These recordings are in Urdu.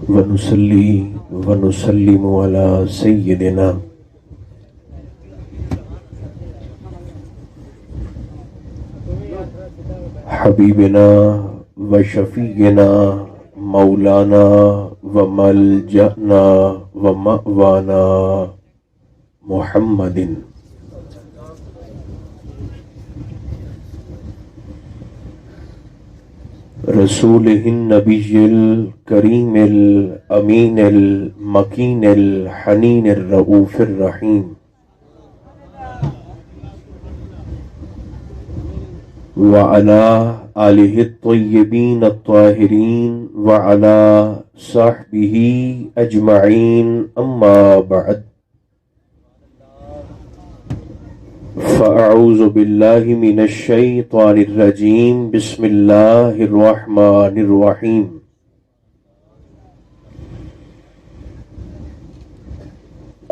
ونصلي ونسلم على سيدنا حبيبنا وشفينا مولانا وملجأنا ومأوانا محمد رسوله النبي الكريم الأمين المكين الحنين الرؤوف الرحيم وعلى آله الطيبين الطاهرين وعلى صحبه أجمعين أما بعد فأعوذ بالله من الشيطان الرجيم بسم الله الرحمن الرحيم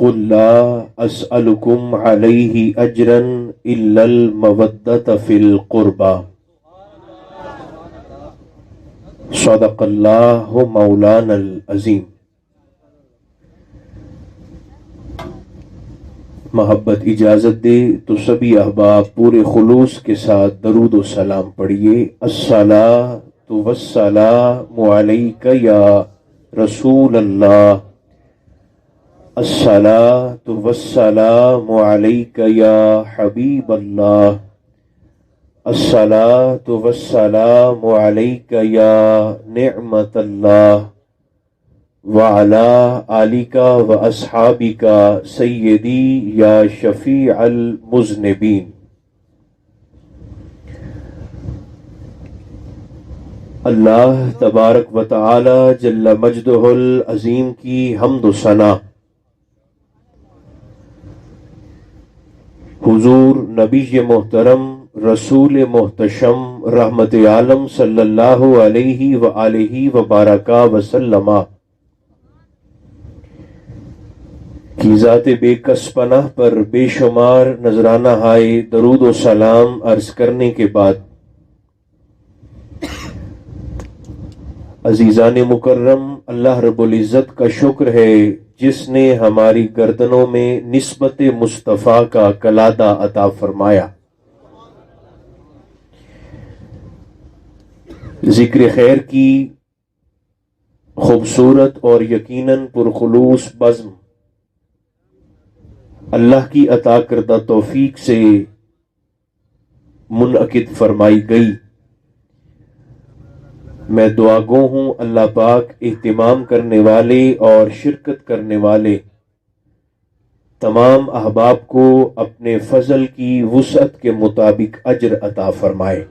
قل لا أسألكم عليه أجرا إلا المودة في القربى صدق الله مولانا العظيم. محبت اجازت دے تو سبھی احباب پورے خلوص کے ساتھ درود و سلام پڑھیے. الصلاۃ والسلام علیک یا رسول اللہ، الصلاۃ والسلام علیک یا حبیب اللہ، الصلاۃ والسلام علیک یا نعمت اللہ، وعلی آلک و اصحابک سیدی یا شفیع المذنبین. اللہ تبارک و تعالی جل مجدہ العظیم کی حمد و ثنا حضور نبی محترم رسول محتشم رحمت عالم صلی اللہ علیہ وآلہ وبارک وسلم کی ذات بے کس پناہ پر بے شمار نذرانہ ہائے درود و سلام عرض کرنے کے بعد، عزیزان مکرم، اللہ رب العزت کا شکر ہے جس نے ہماری گردنوں میں نسبت مصطفیٰ کا کلادہ عطا فرمایا. ذکر خیر کی خوبصورت اور یقیناً پرخلوص بزم اللہ کی عطا کردہ توفیق سے منعقد فرمائی گئی. میں دعا گو ہوں اللہ پاک اہتمام کرنے والے اور شرکت کرنے والے تمام احباب کو اپنے فضل کی وسعت کے مطابق اجر عطا فرمائے.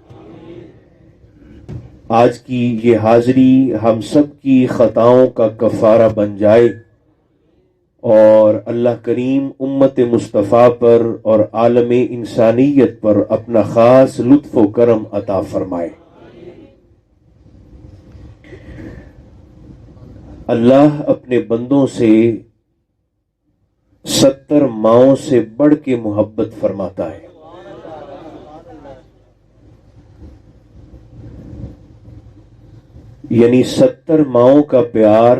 آج کی یہ حاضری ہم سب کی خطاؤں کا کفارہ بن جائے اور اللہ کریم امت مصطفیٰ پر اور عالم انسانیت پر اپنا خاص لطف و کرم عطا فرمائے. اللہ اپنے بندوں سے 70 ماؤں سے بڑھ کے محبت فرماتا ہے. یعنی 70 ماؤں کا پیار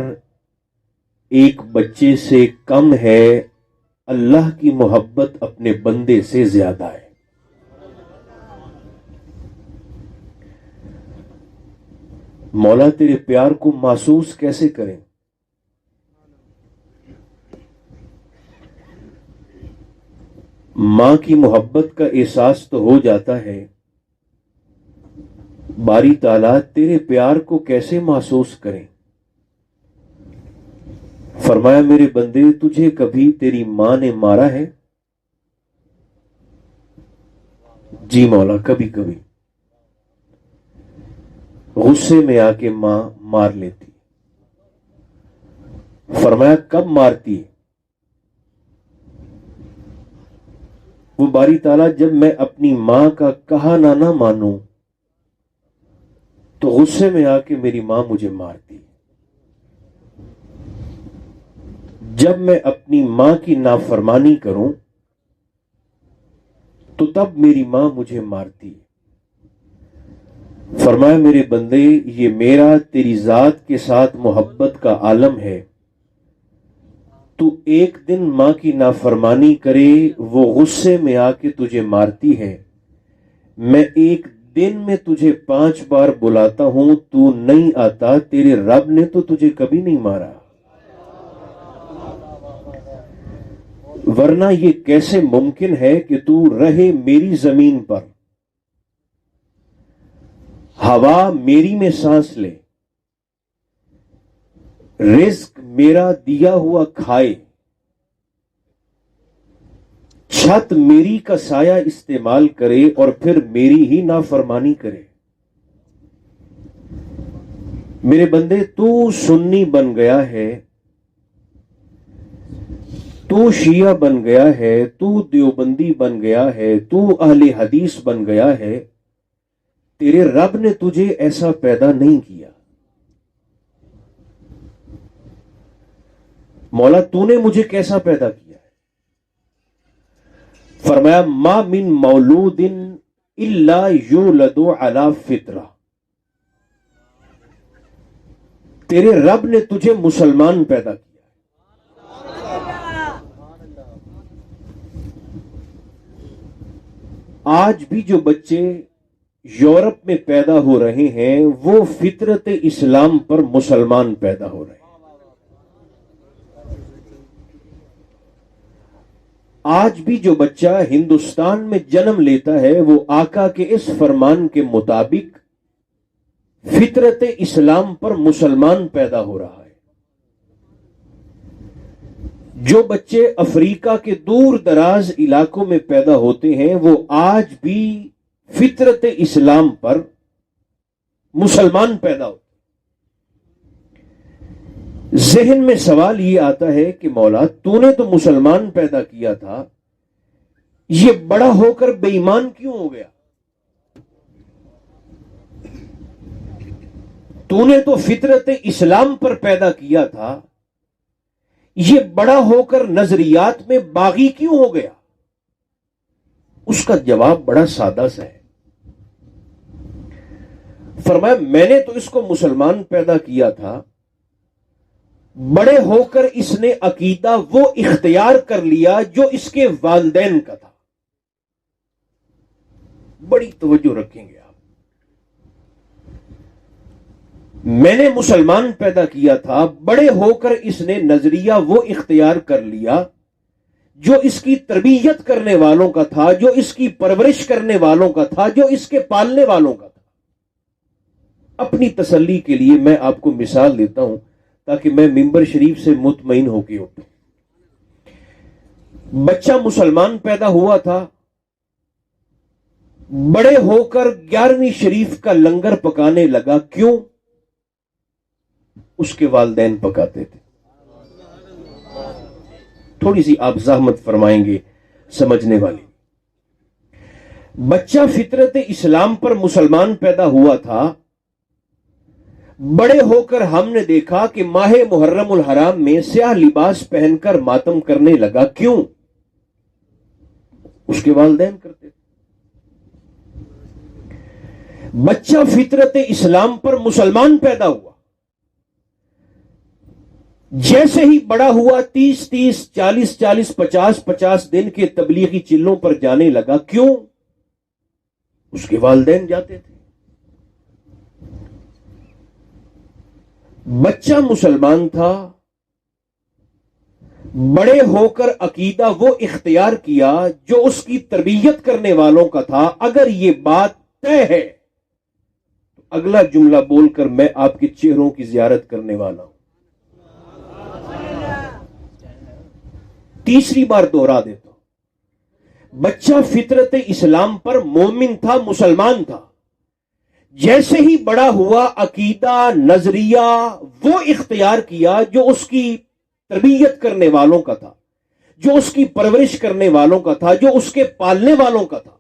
ایک بچے سے کم ہے، اللہ کی محبت اپنے بندے سے زیادہ ہے. مولا تیرے پیار کو محسوس کیسے کریں؟ ماں کی محبت کا احساس تو ہو جاتا ہے، باری تعالیٰ تیرے پیار کو کیسے محسوس کریں؟ فرمایا میرے بندے تجھے کبھی تیری ماں نے مارا ہے؟ جی مولا کبھی کبھی غصے میں آ کے ماں مار لیتی. فرمایا کب مارتی؟ وہ باری تعالیٰ جب میں اپنی ماں کا کہا نہ مانوں تو غصے میں آ کے میری ماں مجھے مارتی. جب میں اپنی ماں کی نافرمانی کروں تو تب میری ماں مجھے مارتی. فرمایا میرے بندے یہ میرا تیری ذات کے ساتھ محبت کا عالم ہے، تو ایک دن ماں کی نافرمانی کرے وہ غصے میں آ کے تجھے مارتی ہے، میں ایک دن میں تجھے 5 بار بلاتا ہوں تو نہیں آتا، تیرے رب نے تو تجھے کبھی نہیں مارا، ورنہ یہ کیسے ممکن ہے کہ تو رہے میری زمین پر، ہوا میری میں سانس لے، رزق میرا دیا ہوا کھائے، چھت میری کا سایہ استعمال کرے اور پھر میری ہی نافرمانی کرے۔ میرے بندے تو سنی بن گیا ہے، تو شیعہ بن گیا ہے، تو دیوبندی بن گیا ہے، تو اہل حدیث بن گیا ہے، تیرے رب نے تجھے ایسا پیدا نہیں کیا۔ مولا تو نے مجھے کیسا پیدا کیا ہے؟ فرمایا ما من مولود الا یولد علی فطرہ، تیرے رب نے تجھے مسلمان پیدا کیا۔ آج بھی جو بچے یورپ میں پیدا ہو رہے ہیں وہ فطرت اسلام پر مسلمان پیدا ہو رہے ہیں۔ آج بھی جو بچہ ہندوستان میں جنم لیتا ہے وہ آقا کے اس فرمان کے مطابق فطرت اسلام پر مسلمان پیدا ہو رہا ہے۔ جو بچے افریقہ کے دور دراز علاقوں میں پیدا ہوتے ہیں وہ آج بھی فطرت اسلام پر مسلمان پیدا ہوتے ہیں۔ ذہن میں سوال یہ آتا ہے کہ مولا تو نے تو مسلمان پیدا کیا تھا، یہ بڑا ہو کر بے ایمان کیوں ہو گیا؟ تو نے تو فطرت اسلام پر پیدا کیا تھا، یہ بڑا ہو کر نظریات میں باغی کیوں ہو گیا؟ اس کا جواب بڑا سادہ سا ہے۔ فرمایا میں نے تو اس کو مسلمان پیدا کیا تھا، بڑے ہو کر اس نے عقیدہ وہ اختیار کر لیا جو اس کے والدین کا تھا۔ بڑی توجہ رکھیں گے آپ۔ میں نے مسلمان پیدا کیا تھا، بڑے ہو کر اس نے نظریہ وہ اختیار کر لیا جو اس کی تربیت کرنے والوں کا تھا، جو اس کی پرورش کرنے والوں کا تھا، جو اس کے پالنے والوں کا تھا۔ اپنی تسلی کے لیے میں آپ کو مثال دیتا ہوں تاکہ میں ممبر شریف سے مطمئن ہو کے اٹھوں۔ بچہ مسلمان پیدا ہوا تھا، بڑے ہو کر 11ویں شریف کا لنگر پکانے لگا، کیوں؟ اس کے والدین پکاتے تھے۔ تھوڑی سی آپ زحمت فرمائیں گے سمجھنے والی۔ بچہ فطرت اسلام پر مسلمان پیدا ہوا تھا، بڑے ہو کر ہم نے دیکھا کہ ماہ محرم الحرام میں سیاہ لباس پہن کر ماتم کرنے لگا، کیوں؟ اس کے والدین کرتے تھے۔ بچہ فطرت اسلام پر مسلمان پیدا ہوا، جیسے ہی بڑا ہوا 30 40 50 دن کے تبلیغی چلوں پر جانے لگا، کیوں؟ اس کے والدین جاتے تھے۔ بچہ مسلمان تھا، بڑے ہو کر عقیدہ وہ اختیار کیا جو اس کی تربیت کرنے والوں کا تھا۔ اگر یہ بات طے ہے تو اگلا جملہ بول کر میں آپ کے چہروں کی زیارت کرنے والا ہوں۔ تیسری بار دوہرا دیتا ہوں، بچہ فطرت اسلام پر مومن تھا، مسلمان تھا، جیسے ہی بڑا ہوا عقیدہ نظریہ وہ اختیار کیا جو اس کی تربیت کرنے والوں کا تھا، جو اس کی پرورش کرنے والوں کا تھا، جو اس کے پالنے والوں کا تھا۔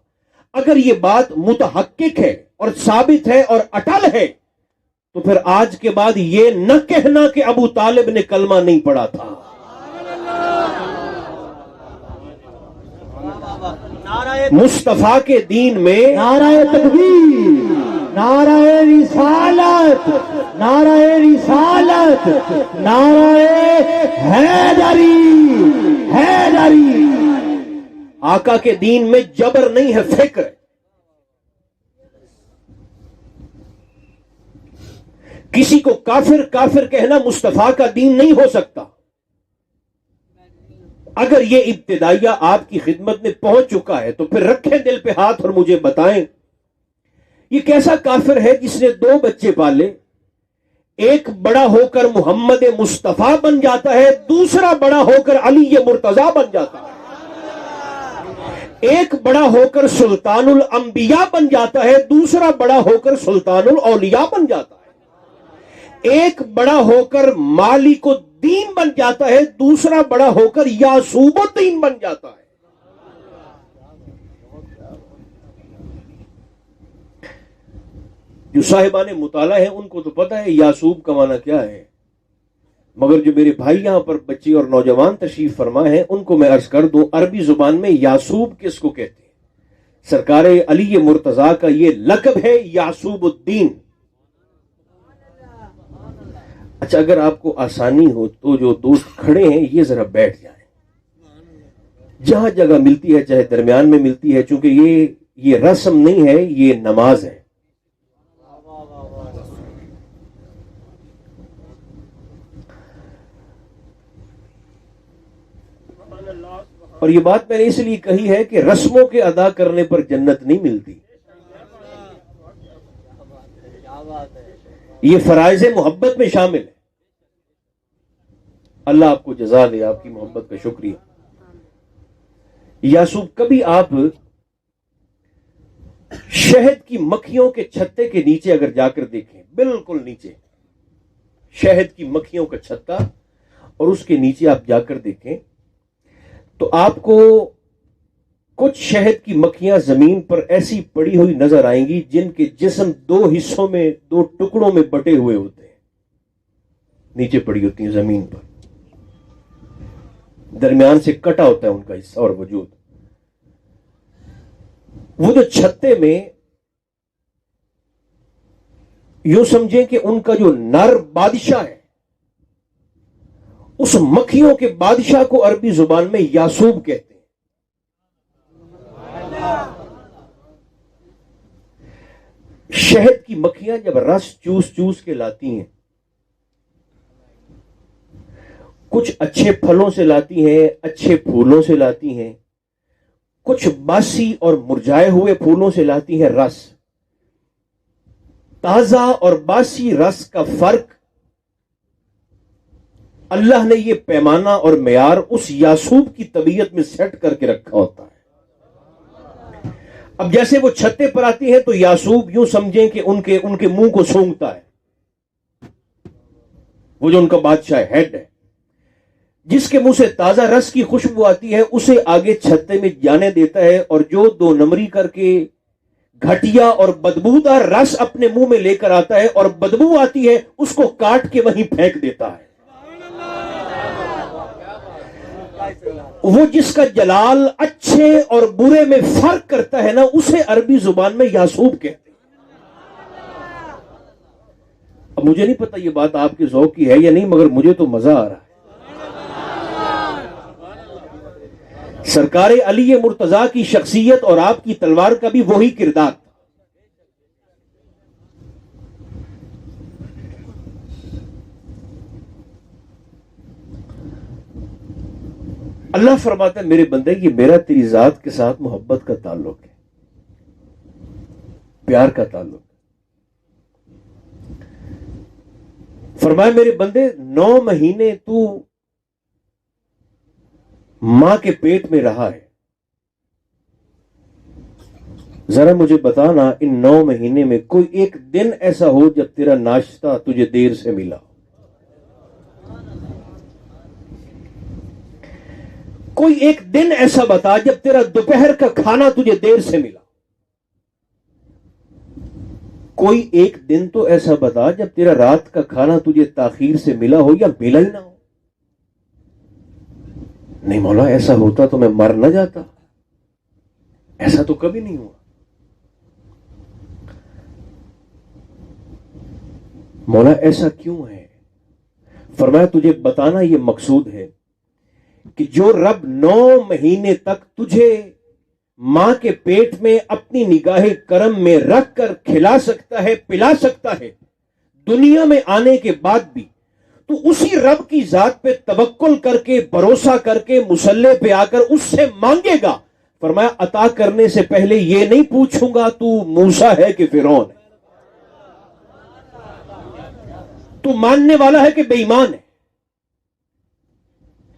اگر یہ بات متحقق ہے اور ثابت ہے اور اٹل ہے تو پھر آج کے بعد یہ نہ کہنا کہ ابو طالب نے کلمہ نہیں پڑھا تھا۔ مصطفیٰ کے دین میں نعرہ تکبیر، نعرہ رسالت، نعرہ رسالت، نعرہ حیدری، حیدری۔ آقا کے دین میں جبر نہیں ہے، فکر ہے۔ کسی کو کافر کافر کہنا مصطفیٰ کا دین نہیں ہو سکتا۔ اگر یہ ابتدائیہ آپ کی خدمت میں پہنچ چکا ہے تو پھر رکھیں دل پہ ہاتھ اور مجھے بتائیں، یہ کیسا کافر ہے جس نے 2 بچے پالے، ایک بڑا ہو کر محمد مصطفیٰ بن جاتا ہے، دوسرا بڑا ہو کر علی مرتضیٰ بن جاتا ہے، ایک بڑا ہو کر سلطان الانبیاء بن جاتا ہے، دوسرا بڑا ہو کر سلطان الاولیاء بن جاتا ہے، ایک بڑا ہو کر مالک الدین بن جاتا ہے، دوسرا بڑا ہو کر یعصوب الدین بن جاتا ہے۔ جو صاحبان مطالعہ ہیں ان کو تو پتہ ہے یعصوب کا معنی کیا ہے، مگر جو میرے بھائی یہاں پر بچے اور نوجوان تشریف فرما ہیں ان کو میں عرض کر دوں، عربی زبان میں یعصوب کس کو کہتے ہیں؟ سرکار علی مرتضیٰ کا یہ لقب ہے یعصوب الدین۔ اچھا، اگر آپ کو آسانی ہو تو جو دوست کھڑے ہیں یہ ذرا بیٹھ جائیں، جہاں جگہ ملتی ہے، چاہے درمیان میں ملتی ہے، چونکہ یہ رسم نہیں ہے، یہ نماز ہے۔ اور یہ بات میں نے اس لیے کہی ہے کہ رسموں کے ادا کرنے پر جنت نہیں ملتی، یہ فرائض محبت میں شامل ہے۔ اللہ آپ کو جزا دے، آپ کی محبت کا شکریہ۔ یعصوب، کبھی آپ شہد کی مکھیوں کے چھتے کے نیچے اگر جا کر دیکھیں، بالکل نیچے شہد کی مکھیوں کا چھتا، اور اس کے نیچے آپ جا کر دیکھیں تو آپ کو کچھ شہد کی مکھیاں زمین پر ایسی پڑی ہوئی نظر آئیں گی جن کے جسم 2 حصوں میں، 2 ٹکڑوں میں بٹے ہوئے ہوتے ہیں، نیچے پڑی ہوتی ہیں زمین پر، درمیان سے کٹا ہوتا ہے ان کا حصہ اور وجود۔ وہ جو چھتے میں، یوں سمجھیں کہ ان کا جو نر بادشاہ ہے، اس مکھیوں کے بادشاہ کو عربی زبان میں یعصوب کہتے ہیں۔ شہد کی مکھیاں جب رس چوس چوس کے لاتی ہیں، کچھ اچھے پھلوں سے لاتی ہیں، اچھے پھولوں سے لاتی ہیں، کچھ باسی اور مرجھائے ہوئے پھولوں سے لاتی ہیں رس۔ تازہ اور باسی رس کا فرق اللہ نے یہ پیمانہ اور معیار اس یعصوب کی طبیعت میں سیٹ کر کے رکھا ہوتا ہے۔ اب جیسے وہ چھتے پر آتی ہے تو یعصوب یوں سمجھیں کہ ان کے منہ کو سونگھتا ہے، وہ جو ان کا بادشاہ ہیڈ ہے، جس کے منہ سے تازہ رس کی خوشبو آتی ہے اسے آگے چھتے میں جانے دیتا ہے، اور جو 2 نمبری کر کے گھٹیا اور بدبودار رس اپنے منہ میں لے کر آتا ہے اور بدبو آتی ہے اس کو کاٹ کے وہیں پھینک دیتا ہے۔ وہ جس کا جلال اچھے اور برے میں فرق کرتا ہے نا، اسے عربی زبان میں یعصوب کہتے ہیں۔ اب مجھے نہیں پتا یہ بات آپ کے ذوق کی ہے یا نہیں، مگر مجھے تو مزہ آ رہا ہے۔ سرکار علی مرتضیٰ کی شخصیت اور آپ کی تلوار کا بھی وہی کردار تھا۔ اللہ فرماتا ہے میرے بندے، یہ میرا تیری ذات کے ساتھ محبت کا تعلق ہے، پیار کا تعلق ہے۔ فرمایا میرے بندے 9 مہینے تو ماں کے پیٹ میں رہا ہے، ذرا مجھے بتانا ان 9 مہینے میں کوئی ایک دن ایسا ہو جب تیرا ناشتہ تجھے دیر سے ملا، کوئی ایک دن ایسا بتا جب تیرا دوپہر کا کھانا تجھے دیر سے ملا، کوئی ایک دن تو ایسا بتا جب تیرا رات کا کھانا تجھے تاخیر سے ملا ہو یا ملا ہی نہ ہو۔ نہیں مولا، ایسا ہوتا تو میں مر نہ جاتا، ایسا تو کبھی نہیں ہوا۔ مولا ایسا کیوں ہے؟ فرمایا تجھے بتانا یہ مقصود ہے کہ جو رب 9 مہینے تک تجھے ماں کے پیٹ میں اپنی نگاہ کرم میں رکھ کر کھلا سکتا ہے، پلا سکتا ہے، دنیا میں آنے کے بعد بھی تو اسی رب کی ذات پہ توکل کر کے، بھروسہ کر کے، مصلے پہ آ کر اس سے مانگے گا، فرمایا عطا کرنے سے پہلے یہ نہیں پوچھوں گا تو موسیٰ ہے کہ فرعون ہے، تو ماننے والا ہے کہ بے ایمان ہے،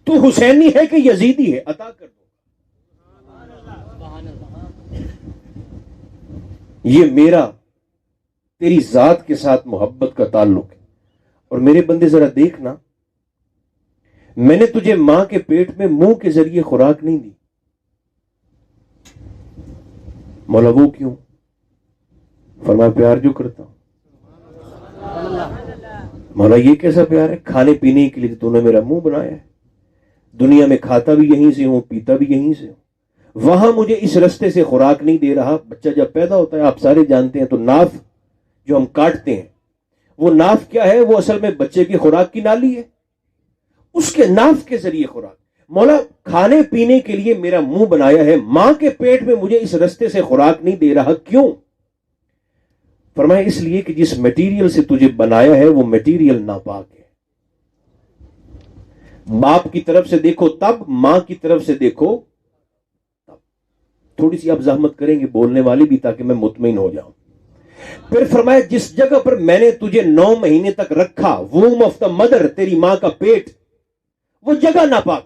تو حسینی ہے کہ یزیدی ہے، عطا کر دو۔ یہ میرا تیری ذات کے ساتھ محبت کا تعلق ہے۔ اور میرے بندے ذرا دیکھنا، میں نے تجھے ماں کے پیٹ میں منہ کے ذریعے خوراک نہیں دی۔ مولا وہ کیوں؟ فرمایا پیار جو کرتا ہوں۔ مولا یہ کیسا پیار ہے؟ کھانے پینے کے لیے تو نے میرا منہ بنایا ہے، دنیا میں کھاتا بھی یہیں سے ہوں، پیتا بھی یہیں سے ہوں، وہاں مجھے اس رستے سے خوراک نہیں دے رہا۔ بچہ جب پیدا ہوتا ہے آپ سارے جانتے ہیں تو ناف جو ہم کاٹتے ہیں، وہ ناف کیا ہے؟ وہ اصل میں بچے کی خوراک کی نالی ہے، اس کے ناف کے ذریعے خوراک۔ مولا کھانے پینے کے لیے میرا منہ بنایا ہے، ماں کے پیٹ میں مجھے اس رستے سے خوراک نہیں دے رہا، کیوں؟ فرمایا اس لیے کہ جس میٹیریل سے تجھے بنایا ہے وہ میٹیریل ناپاک ہے۔ باپ کی طرف سے دیکھو تب، ماں کی طرف سے دیکھو تب۔ تھوڑی سی آپ زحمت کریں گے بولنے والی بھی تاکہ میں مطمئن ہو جاؤں۔ پھر فرمایا جس جگہ پر میں نے تجھے 9 مہینے تک رکھا، ووم آف دا مدر، تیری ماں کا پیٹ، وہ جگہ ناپاک۔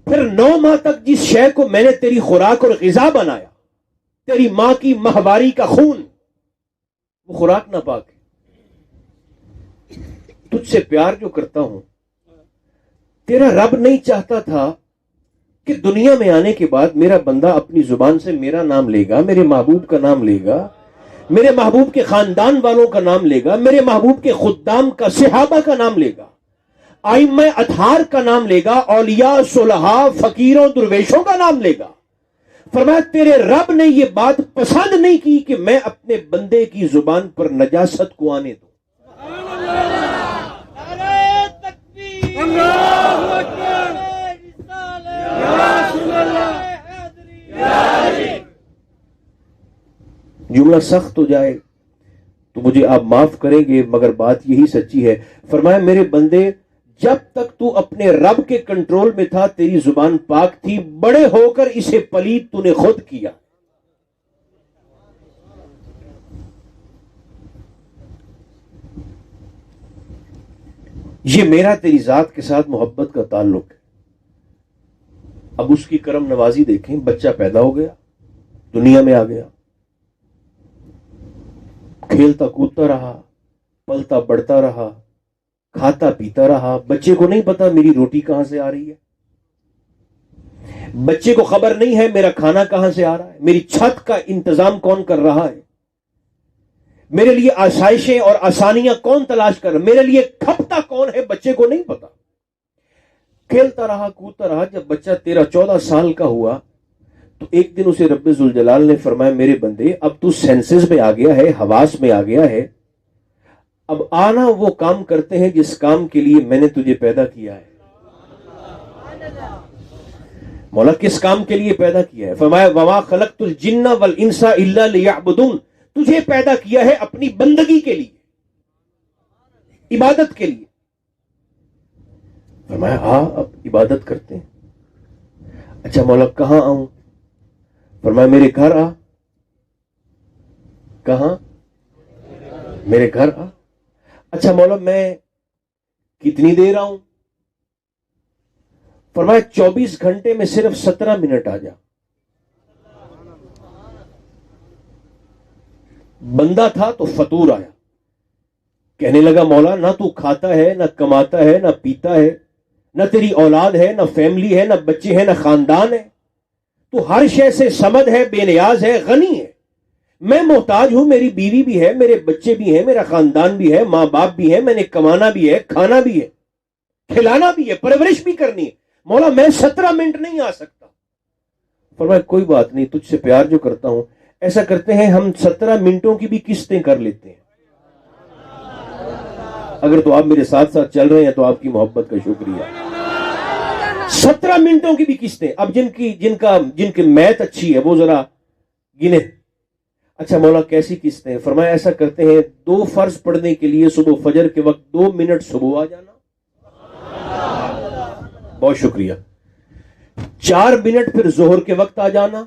پھر 9 ماہ تک جس شے کو میں نے تیری خوراک اور غذا بنایا، تیری ماں کی ماہواری کا خون، وہ خوراک ناپاک ہے۔ تجھ سے پیار جو کرتا ہوں، تیرا رب نہیں چاہتا تھا کہ دنیا میں آنے کے بعد میرا بندہ اپنی زبان سے میرا نام لے گا، میرے محبوب کا نام لے گا، میرے محبوب کے خاندان والوں کا نام لے گا، میرے محبوب کے خدام کا، صحابہ کا نام لے گا، ائمہ اطہار کا نام لے گا، اولیاء، صلحاء، فقیروں، درویشوں کا نام لے گا۔ فرمایا تیرے رب نے یہ بات پسند نہیں کی کہ میں اپنے بندے کی زبان پر نجاست کو آنے دوں۔ جملہ سخت ہو جائے تو مجھے آپ معاف کریں گے، مگر بات یہی سچی ہے۔ فرمایا میرے بندے جب تک تو اپنے رب کے کنٹرول میں تھا تیری زبان پاک تھی، بڑے ہو کر اسے پلید تو نے خود کیا۔ یہ میرا تیری ذات کے ساتھ محبت کا تعلق ہے۔ اب اس کی کرم نوازی دیکھیں، بچہ پیدا ہو گیا، دنیا میں آ گیا، کھیلتا کودتا رہا، پلتا بڑھتا رہا، کھاتا پیتا رہا۔ بچے کو نہیں پتا میری روٹی کہاں سے آ رہی ہے، بچے کو خبر نہیں ہے میرا کھانا کہاں سے آ رہا ہے، میری چھت کا انتظام کون کر رہا ہے، میرے لیے آسائشیں اور آسانیاں کون تلاش کر رہا ہے، میرے لیے کھپتا کون ہے، بچے کو نہیں پتا۔ کھیلتا رہا کودتا رہا، جب بچہ 13-14 سال کا ہوا تو ایک دن اسے رب ذوالجلال نے فرمایا میرے بندے اب تو سینسز میں آ گیا ہے، حواس میں آ گیا ہے، اب آنا وہ کام کرتے ہیں جس کام کے لیے میں نے تجھے پیدا کیا ہے۔ مولا کس کام کے لیے پیدا کیا ہے؟ فرمایا وما خلقت الجن والانس الا لیعبدون، تجھے پیدا کیا ہے اپنی بندگی کے لیے، عبادت کے لیے۔ فرمایا اب عبادت کرتے ہیں۔ اچھا مولا کہاں آؤں؟ فرمایا میرے گھر آ۔ کہاں؟ میرے گھر آ۔ اچھا مولا میں کتنی دیر آؤں؟ فرمایا 24 گھنٹے میں صرف 17 منٹ آ جا۔ بندہ تھا تو فطور آیا، کہنے لگا مولا نہ تو کھاتا ہے، نہ کماتا ہے، نہ پیتا ہے، نہ تیری اولاد ہے، نہ فیملی ہے، نہ بچے ہیں، نہ خاندان ہے، تو ہر شے سے صمد ہے، بے نیاز ہے، غنی ہے، میں محتاج ہوں، میری بیوی بھی ہے، میرے بچے بھی ہیں، میرا خاندان بھی ہے، ماں باپ بھی ہے، میں نے کمانا بھی ہے، کھانا بھی ہے، کھلانا بھی ہے، پرورش بھی کرنی ہے، مولا میں 17 منٹ نہیں آ سکتا۔ فرمایا کوئی بات نہیں، تجھ سے پیار جو کرتا ہوں، ایسا کرتے ہیں ہم 17 منٹوں کی بھی قسطیں کر لیتے ہیں۔ اگر تو آپ میرے ساتھ ساتھ چل رہے ہیں تو آپ کی محبت کا شکریہ. 17 منٹوں کی بھی قسطیں. اب جن کی میتھ اچھی ہے وہ ذرا گنے. اچھا مولا کیسی قسطیں؟ فرمایا ایسا کرتے ہیں 2 فرض پڑھنے کے لیے صبح فجر کے وقت 2 منٹ صبح آ جانا. بہت شکریہ. 4 منٹ پھر ظہر کے وقت آ جانا.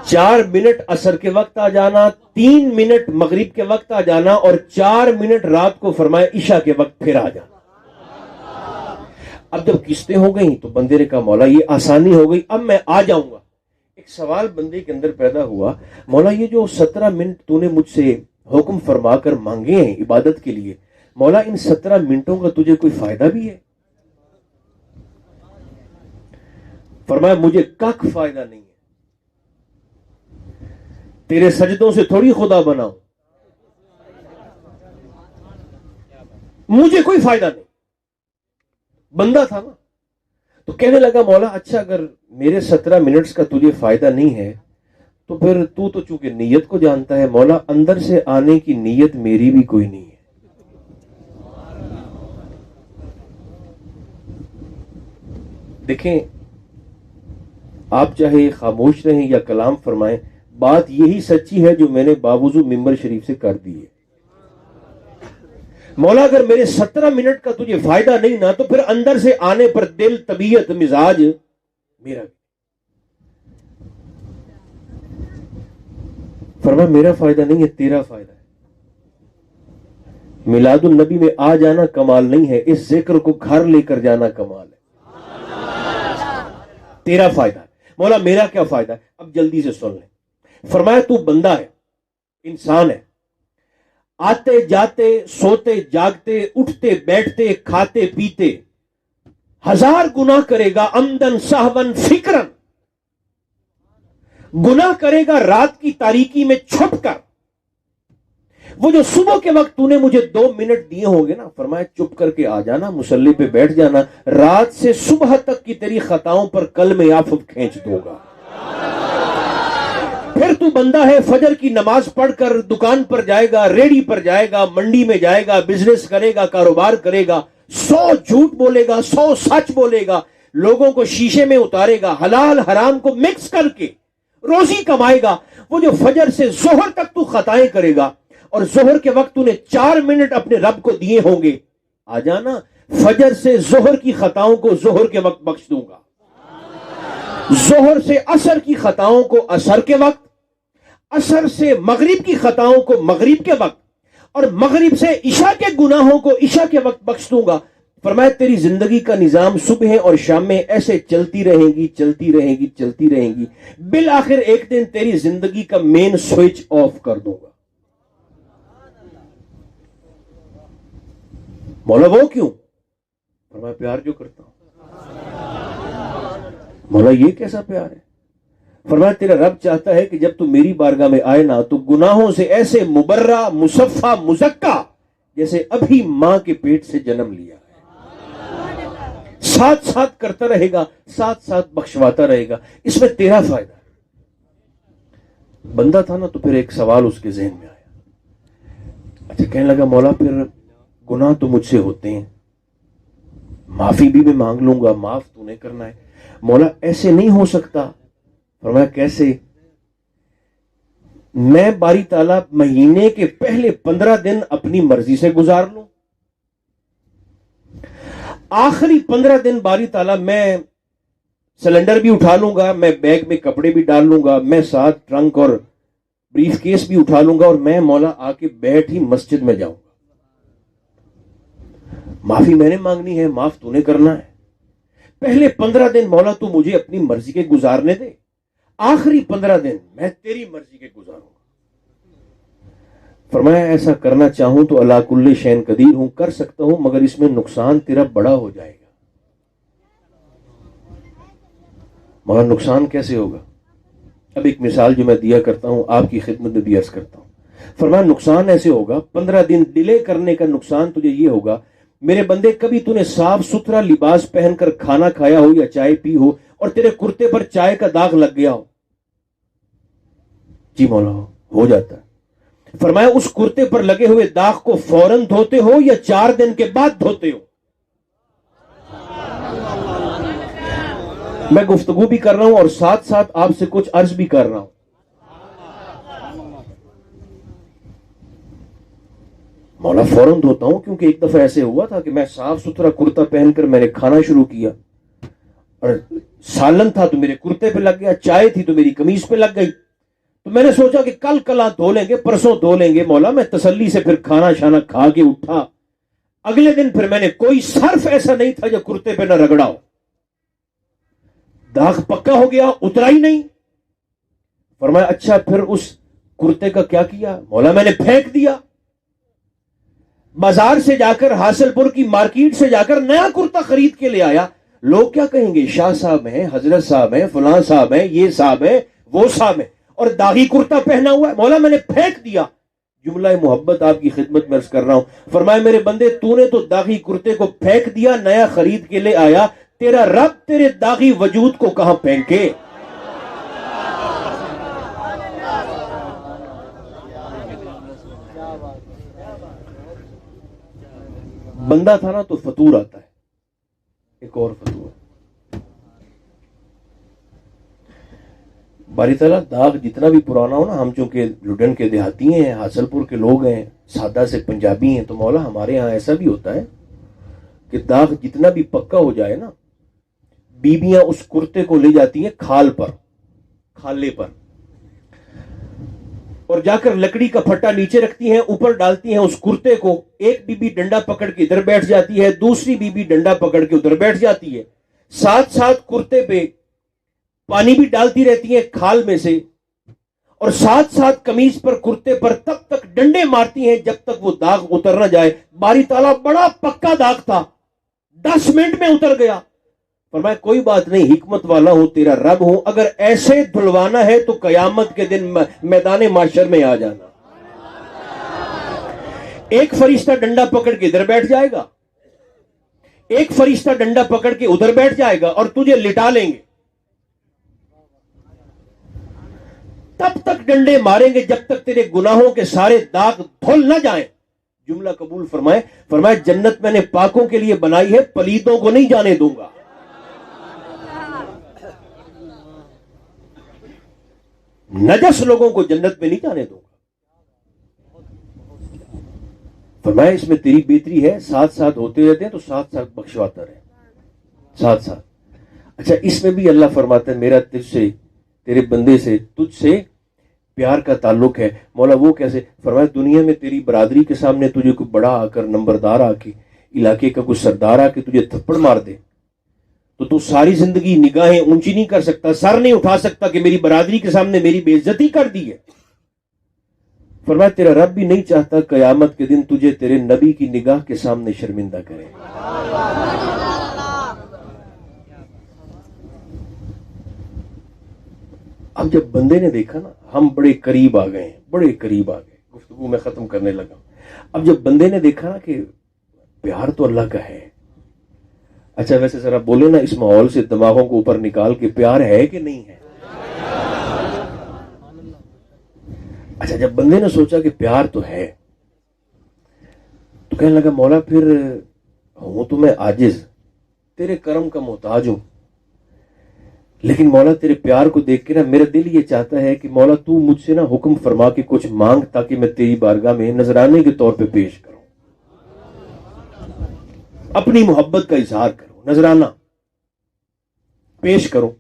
4 منٹ عصر کے وقت آ جانا. 3 منٹ مغرب کے وقت آ جانا. اور 4 منٹ رات کو فرمایا عشاء کے وقت پھر آ جانا. اب جب قسطیں ہو گئیں تو بندے نے کہا مولا یہ آسانی ہو گئی، اب میں آ جاؤں گا. ایک سوال بندے کے اندر پیدا ہوا، مولا یہ جو 17 منٹ تو نے مجھ سے حکم فرما کر مانگے ہیں عبادت کے لیے، مولا ان 17 منٹوں کا تجھے کوئی فائدہ بھی ہے؟ فرمایا مجھے کک فائدہ نہیں ہے. تیرے سجدوں سے تھوڑی خدا بناؤں، مجھے کوئی فائدہ نہیں. بندہ تھا نا. تو کہنے لگا مولا اچھا اگر میرے 17 منٹس کا تجھے فائدہ نہیں ہے تو پھر تو چونکہ نیت کو جانتا ہے، مولا اندر سے آنے کی نیت میری بھی کوئی نہیں ہے. دیکھیں آپ چاہے خاموش رہیں یا کلام فرمائیں، بات یہی سچی ہے جو میں نے باوضو ممبر شریف سے کر دی ہے. مولا اگر میرے 17 منٹ کا تجھے فائدہ نہیں نا تو پھر اندر سے آنے پر دل، طبیعت، مزاج میرا. فرمایا میرا فائدہ نہیں ہے، تیرا فائدہ ہے. میلاد النبی میں آ جانا کمال نہیں ہے، اس ذکر کو گھر لے کر جانا کمال ہے. تیرا فائدہ ہے. مولا میرا کیا فائدہ ہے؟ اب جلدی سے سن لیں. فرمایا تو بندہ ہے، انسان ہے، آتے جاتے سوتے جاگتے اٹھتے بیٹھتے کھاتے پیتے 1000 گناہ کرے گا، عمدن سہون فکرن. گناہ کرے گا رات کی تاریکی میں چھپ کر. وہ جو صبح کے وقت تو نے مجھے 2 منٹ دیے ہوں گے نا، فرمایا چپ کر کے آ جانا، مصلی پہ بیٹھ جانا، رات سے صبح تک کی تیری خطاؤں پر کلمِ عفو کھینچ دوں گا. پھر تو بندہ ہے، فجر کی نماز پڑھ کر دکان پر جائے گا، ریڑی پر جائے گا، منڈی میں جائے گا، بزنس کرے گا، کاروبار کرے گا، 100 جھوٹ بولے گا، 100 سچ بولے گا، لوگوں کو شیشے میں اتارے گا، حلال حرام کو مکس کر کے روزی کمائے گا. وہ جو فجر سے ظہر تک تو خطائیں کرے گا اور ظہر کے وقت تو نے 4 منٹ اپنے رب کو دیے ہوں گے، آ جانا فجر سے ظہر کی خطاؤں کو ظہر کے وقت بخش دوں گا. ظہر سے عصر کی خطاؤں کو عصر کے وقت، عصر سے مغرب کی خطاؤں کو مغرب کے وقت، اور مغرب سے عشاء کے گناہوں کو عشاء کے وقت بخش دوں گا. فرمایا تیری زندگی کا نظام صبح اور شام میں ایسے چلتی رہے گی چلتی رہے گی چلتی رہے گی، بالآخر ایک دن تیری زندگی کا مین سوئچ آف کر دوں گا. مولا وہ کیوں؟ فرمایا پیار جو کرتا ہوں. مولا یہ کیسا پیار ہے؟ فرمایا تیرا رب چاہتا ہے کہ جب تو میری بارگاہ میں آئے نا تو گناہوں سے ایسے مبرہ مصفہ مزکہ جیسے ابھی ماں کے پیٹ سے جنم لیا ہے. ساتھ ساتھ کرتا رہے گا، ساتھ ساتھ بخشواتا رہے گا. اس میں تیرا فائدہ ہے. بندہ تھا نا تو پھر ایک سوال اس کے ذہن میں آیا. اچھا کہنے لگا مولا پھر گناہ تو مجھ سے ہوتے ہیں، معافی بھی میں مانگ لوں گا، معاف تو نے کرنا ہے. مولا ایسے نہیں ہو سکتا. فرمایا کیسے؟ میں باری تعالیٰ مہینے کے پہلے 15 دن اپنی مرضی سے گزار لوں، آخری 15 دن باری تعالیٰ میں سلنڈر بھی اٹھا لوں گا، میں بیگ میں کپڑے بھی ڈال لوں گا، میں ساتھ ٹرنک اور بریف کیس بھی اٹھا لوں گا، اور میں مولا آ کے بیٹھ ہی مسجد میں جاؤں گا. معافی میں نے مانگنی ہے، معاف تو نے کرنا ہے. پہلے 15 دن مولا تو مجھے اپنی مرضی کے گزارنے دے، آخری 15 دن میں تیری مرضی کے گزاروں گا. فرمایا ایسا کرنا چاہوں تو اللہ کل شین قدیر ہوں، کر سکتا ہوں، مگر اس میں نقصان تیرا بڑا ہو جائے گا. مگر نقصان کیسے ہوگا؟ اب ایک مثال جو میں دیا کرتا ہوں آپ کی خدمت میں بھی عرض کرتا ہوں. فرمایا نقصان ایسے ہوگا، 15 دن ڈیلے کرنے کا نقصان تجھے یہ ہوگا، میرے بندے کبھی تو نے صاف ستھرا لباس پہن کر کھانا کھایا ہو یا چائے پی ہو اور تیرے کرتے پر چائے کا داغ لگ گیا ہو. جی مولا ہو جاتا ہے. فرمایا اس کرتے پر لگے ہوئے داغ کو فوراً دھوتے ہو یا 4 دن کے بعد دھوتے ہو؟ میں گفتگو بھی کر رہا ہوں اور ساتھ ساتھ آپ سے کچھ عرض بھی کر رہا ہوں. مولا فوراً دھوتا ہوں کیونکہ ایک دفعہ ایسے ہوا تھا کہ میں صاف ستھرا کرتا پہن کر میں نے کھانا شروع کیا اور سالن تھا تو میرے کرتے پہ لگ گیا, چائے تھی تو میری قمیض پہ لگ گئی, تو میں نے سوچا کہ کل کل دھو لیں گے, پرسوں دھو لیں گے. مولا میں تسلی سے پھر کھانا شانا کھا کے اٹھا, اگلے دن پھر میں نے کوئی صرف ایسا نہیں تھا جو کرتے پہ نہ رگڑا ہو. داغ پکا ہو گیا, اترا ہی نہیں. فرمایا اچھا پھر اس کرتے کا کیا کیا؟ مولا میں نے پھینک دیا. بازار سے جا کر, حاصل پور کی مارکیٹ سے جا کر نیا کرتا خرید کے لے آیا. لوگ کیا کہیں گے, شاہ صاحب ہیں, حضرت صاحب ہیں, فلاں صاحب ہیں, یہ صاحب ہیں, وہ صاحب ہیں, اور داغی کرتا پہنا ہوا ہے. مولا میں نے پھینک دیا. جملہ محبت آپ کی خدمت میں عرض کر رہا ہوں. فرمایا میرے بندے تو نے تو داغی کرتے کو پھینک دیا, نیا خرید کے لے آیا, تیرا رب تیرے داغی وجود کو کہاں پھینکے؟ بندہ تھا نا تو فطور آتا ہے, ایک اور فطور. باری تعالیٰ داغ جتنا بھی پرانا ہو نا, ہم چونکہ لڈن کے دیہاتی ہیں, حاصل پور کے لوگ ہیں, سادہ سے پنجابی ہیں, تو مولا ہمارے ہاں ایسا بھی ہوتا ہے کہ داغ جتنا بھی پکا ہو جائے نا, بیویاں اس کرتے کو لے جاتی ہیں کھال پر, کھالے پر, اور جا کر لکڑی کا پھٹا نیچے رکھتی ہیں, اوپر ڈالتی ہیں اس کرتے کو. ایک بی بی ڈنڈا پکڑ کے ادھر بیٹھ جاتی ہے, دوسری بی بی ڈنڈا پکڑ کے ادھر بیٹھ جاتی ہے. ساتھ ساتھ کرتے پہ پانی بھی ڈالتی رہتی ہیں کھال میں سے, اور ساتھ ساتھ قمیض پر, کرتے پر تب تک ڈنڈے مارتی ہیں جب تک وہ داغ اتر نہ جائے. باری تعالیٰ بڑا پکا داغ تھا, 10 منٹ میں اتر گیا. فرمایا کوئی بات نہیں, حکمت والا ہوں, تیرا رب ہوں, اگر ایسے دھلوانا ہے تو قیامت کے دن میدان محشر میں آ جانا. ایک فرشتہ ڈنڈا پکڑ کے ادھر بیٹھ جائے گا, ایک فرشتہ ڈنڈا پکڑ کے ادھر بیٹھ جائے گا, اور تجھے لٹا لیں گے. تب تک ڈنڈے ماریں گے جب تک تیرے گناہوں کے سارے داغ دھل نہ جائیں. جملہ قبول فرمائے. فرمایا جنت میں نے پاکوں کے لیے بنائی ہے, پلیتوں کو نہیں جانے دوں گا. نجس لوگوں کو جنت میں نہیں جانے دوں گا. فرمایا اس میں تیری بہتری ہے, ساتھ ساتھ ہوتے رہتے ہیں تو ساتھ ساتھ بخشواتا رہے, ساتھ ساتھ. اچھا اس میں بھی اللہ فرماتا ہے میرا تجھ سے, تیرے بندے سے, تجھ سے پیار کا تعلق ہے. مولا وہ کیسے؟ فرمایا دنیا میں تیری برادری کے سامنے تجھے کوئی بڑا آ کر, نمبردار آ کے, علاقے کا کوئی سردار آ کے تجھے تھپڑ مار دے تو ساری زندگی نگاہیں اونچی نہیں کر سکتا, سر نہیں اٹھا سکتا کہ میری برادری کے سامنے میری بے عزتی کر دی ہے. فرمایا تیرا رب بھی نہیں چاہتا قیامت کے دن تجھے تیرے نبی کی نگاہ کے سامنے شرمندہ کرے. اب جب بندے نے دیکھا نا ہم بڑے قریب آ گئے ہیں, بڑے قریب آ گئے, گفتگو میں ختم کرنے لگا. اب جب بندے نے دیکھا نا کہ پیار تو اللہ کا ہے. اچھا ویسے ذرا بولے نا اس ماحول سے دماغوں کو اوپر نکال کے, پیار ہے کہ نہیں ہے؟ اچھا جب بندے نے سوچا کہ پیار تو ہے تو کہنے لگا مولا پھر ہوں تو میں عاجز, تیرے کرم کا محتاج ہوں, لیکن مولا تیرے پیار کو دیکھ کے نا میرا دل یہ چاہتا ہے کہ مولا تو مجھ سے نا حکم فرما کے کچھ مانگ تاکہ میں تیری بارگاہ میں نذرانے کے طور پہ پیش کروں, اپنی محبت کا اظہار کروں, نذرانہ پیش کروں.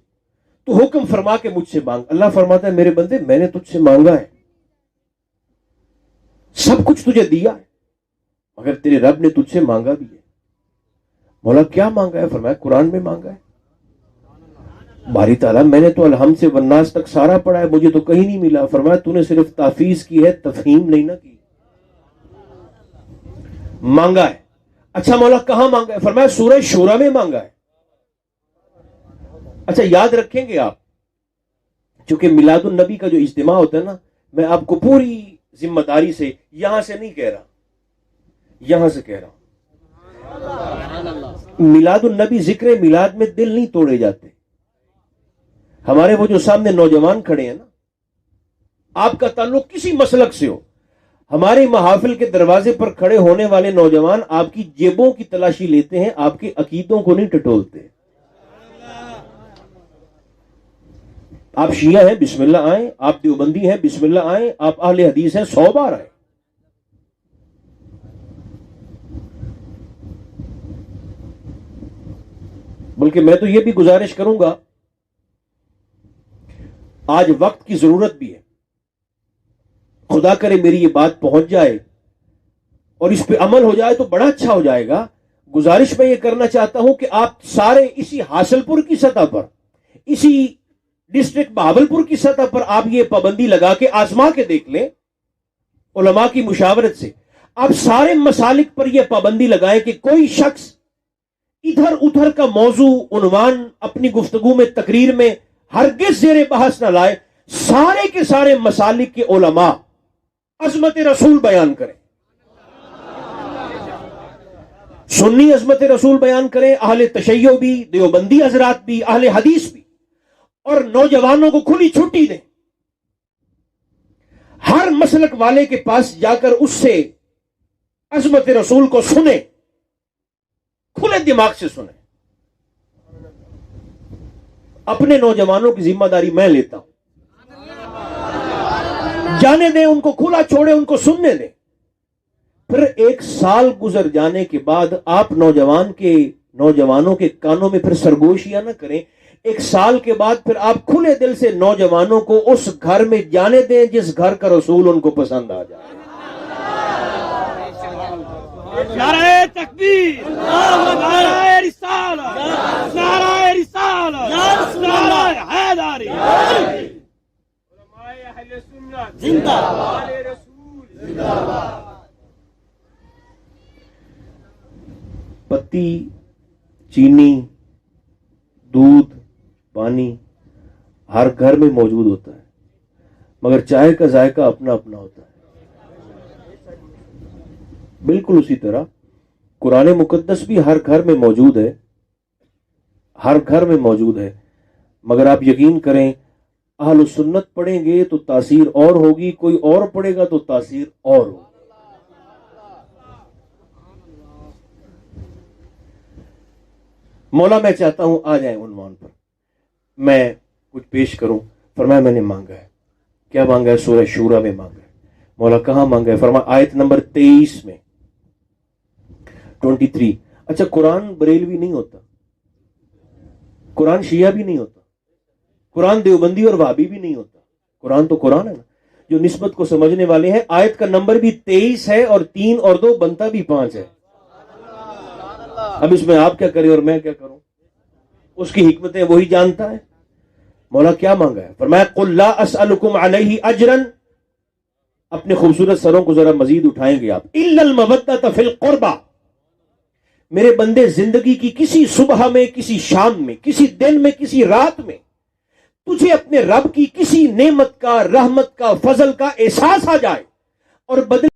تو حکم فرما کے مجھ سے مانگ. اللہ فرماتا ہے میرے بندے میں نے تجھ سے مانگا ہے, سب کچھ تجھے دیا ہے, مگر تیرے رب نے تجھ سے مانگا بھی ہے. مولا کیا مانگا ہے؟ فرمایا قرآن میں مانگا ہے. باری تعالیٰ میں نے تو الحمد سے والناس تک سارا پڑھا ہے, مجھے تو کہیں نہیں ملا. فرمایا تو نے صرف تحفیظ کی ہے, تفہیم نہیں نہ کی. مانگا ہے. اچھا مولا کہاں مانگا ہے؟ فرمایا سورہ شورى میں مانگا ہے. اچھا یاد رکھیں گے آپ, چونکہ میلاد النبی کا جو اجتماع ہوتا ہے نا, میں آپ کو پوری ذمہ داری سے یہاں سے نہیں کہہ رہا, یہاں سے کہہ رہا ہوں. میلاد النبی, ذکر میلاد میں دل نہیں توڑے جاتے. ہمارے وہ جو سامنے نوجوان کھڑے ہیں نا, آپ کا تعلق کسی مسلک سے ہو, ہمارے محافل کے دروازے پر کھڑے ہونے والے نوجوان آپ کی جیبوں کی تلاشی لیتے ہیں، آپ کے عقیدوں کو نہیں ٹٹولتے۔ آپ شیعہ ہیں، بسم اللہ آئیں، آپ دیوبندی ہیں، بسم اللہ آئیں، آپ اہل حدیث ہیں، 100 بار آئیں۔ بلکہ میں تو یہ بھی گزارش کروں گا، آج وقت کی ضرورت بھی ہے، خدا کرے میری یہ بات پہنچ جائے اور اس پہ عمل ہو جائے تو بڑا اچھا ہو جائے گا۔ گزارش میں یہ کرنا چاہتا ہوں کہ آپ سارے اسی حاصل پور کی سطح پر، اسی ڈسٹرکٹ بہاولپور کی سطح پر آپ یہ پابندی لگا کے آزما کے دیکھ لیں، علماء کی مشاورت سے آپ سارے مسالک پر یہ پابندی لگائیں کہ کوئی شخص ادھر ادھر کا موضوع عنوان اپنی گفتگو میں، تقریر میں ہرگز زیر بحث نہ لائے۔ سارے کے سارے مسالک کے علماء عظمت رسول بیان کریں، سنی عظمت رسول بیان کریں، اہل تشیع بھی، دیوبندی حضرات بھی، اہل حدیث بھی، اور نوجوانوں کو کھلی چھٹی دیں۔ ہر مسلک والے کے پاس جا کر اس سے عظمت رسول کو سنیں، کھلے دماغ سے سنیں۔ اپنے نوجوانوں کی ذمہ داری میں لیتا ہوں، جانے دیں ان کو، کھلا چھوڑیں ان کو، سننے دیں۔ پھر 1 سال گزر جانے کے بعد آپ نوجوانوں کے کانوں میں پھر سرگوشیاں نہ کریں۔ 1 سال کے بعد پھر آپ کھلے دل سے نوجوانوں کو اس گھر میں جانے دیں جس گھر کا رسول ان کو پسند آ جائے۔ نعرہ تکبیر، نعرہ رسالت، نعرہ رسالت، نعرہ حیداری، علماء اہل سنت زندہ باد، رسول زندہ باد۔ پتی، چینی، دودھ، پانی ہر گھر میں موجود ہوتا ہے، مگر چائے کا ذائقہ اپنا اپنا ہوتا ہے۔ بالکل اسی طرح قرآن مقدس بھی ہر گھر میں موجود ہے، ہر گھر میں موجود ہے، مگر آپ یقین کریں اہل سنت پڑھیں گے تو تاثیر اور ہوگی، کوئی اور پڑھے گا تو تاثیر اور ہوگی۔ مولا میں چاہتا ہوں آ جائیں عنوان پر، میں کچھ پیش کروں۔ فرمایا میں نے مانگا ہے، کیا مانگا ہے؟ سورہ شورا میں مانگا ہے۔ مولا کہاں مانگا ہے؟ فرمایا آیت نمبر 23 میں، 23۔ اچھا، قرآن بریلوی نہیں ہوتا، قرآن شیعہ بھی نہیں ہوتا، قرآن دیوبندی اور وہابی بھی نہیں ہوتا، قرآن تو قرآن ہے نا۔ جو نسبت کو سمجھنے والے ہیں، آیت کا نمبر بھی 23 ہے اور 3 اور 2 بنتا بھی 5 ہے۔ اب اس میں آپ کیا کریں اور میں کیا کروں؟ اس کی حکمتیں وہی جانتا ہے۔ مولا کیا مانگا ہے؟ فرمایا قل لا اسألکم علیہ اجرا، اپنے خوبصورت سروں کو ذرا مزید اٹھائیں گے آپ، الا المودۃ فی القربى، میرے بندے زندگی کی کسی صبح میں، کسی شام میں، کسی دن میں، کسی رات میں تجھے اپنے رب کی کسی نعمت کا، رحمت کا، فضل کا احساس آ جائے اور بدل